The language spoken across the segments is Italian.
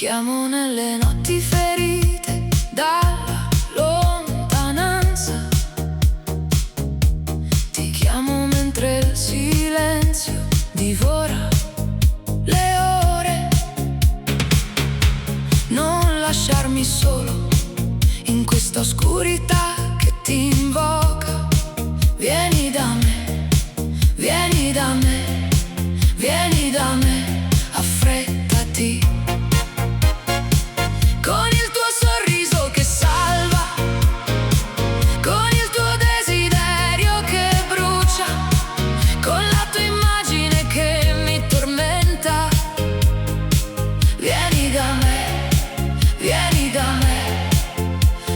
chiamo nelle notti ferite dalla lontananza. Ti chiamo mentre il silenzio divora le ore. Non lasciarmi solo in questa oscurità che ti invoca. Vieni da me, vieni da me, vieni da me, affrettati. Con il tuo sorriso che salva, con il tuo desiderio che brucia, con la tua immagine che mi tormenta. Vieni da me, vieni da me,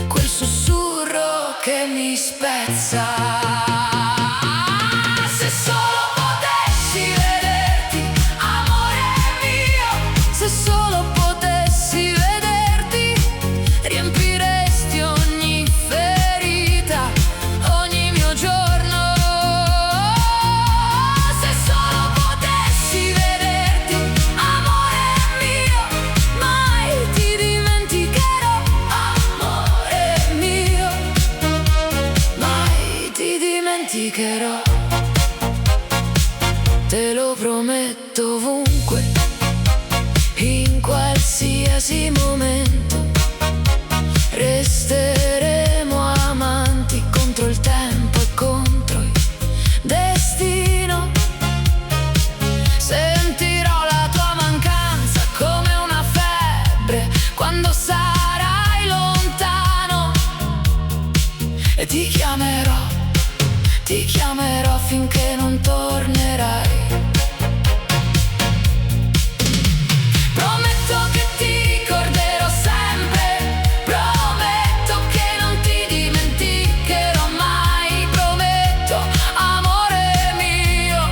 quel sussurro che mi spezza. Se solo potessi vederti, amore mio, se solo potessi vederti, riempiresti ogni ferita, ogni mio giorno. Se solo potessi vederti, amore mio, mai ti dimenticherò, amore mio, mai ti dimenticherò. Te lo prometto ovunque, in qualsiasi momento, resteremo amanti contro il tempo e contro il destino. Sentirò la tua mancanza come una febbre quando sarai lontano, e ti chiamerò finché non tornerai. Prometto che ti ricorderò sempre, prometto che non ti dimenticherò mai, prometto, amore mio,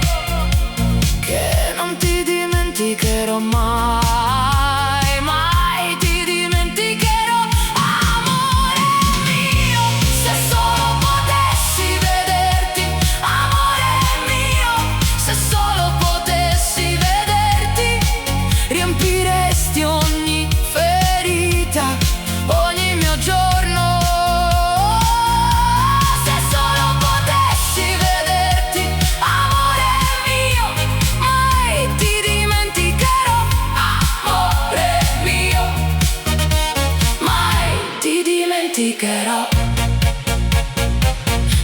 che non ti dimenticherò mai, mai ti dimenticherò, amore mio. Se solo potessi vederti, amore mio, se solo potessi vederti, riempiresti ogni ferita, ogni mio giorno. Se solo potessi vederti, amore mio, mai ti dimenticherò, amore mio, mai ti dimenticherò.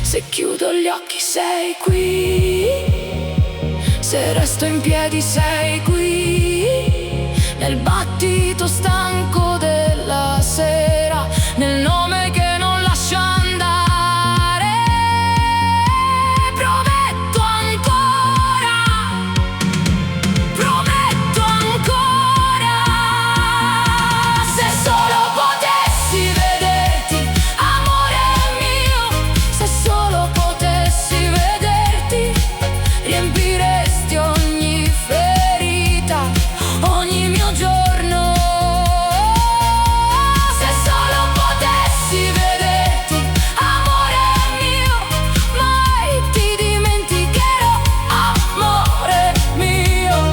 Se chiudo gli occhi sei qui, se resto in piedi sei qui, nel battito stanco della sera, nel nome che non lascia andare. Prometto ancora, prometto ancora. Se solo potessi vederti, amore mio, se solo potessi vederti, riempiresti ogni ferita, ogni mio giorno. Se solo potessi vederti, amore mio, mai ti dimenticherò, amore mio,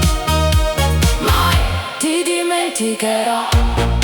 mai ti dimenticherò.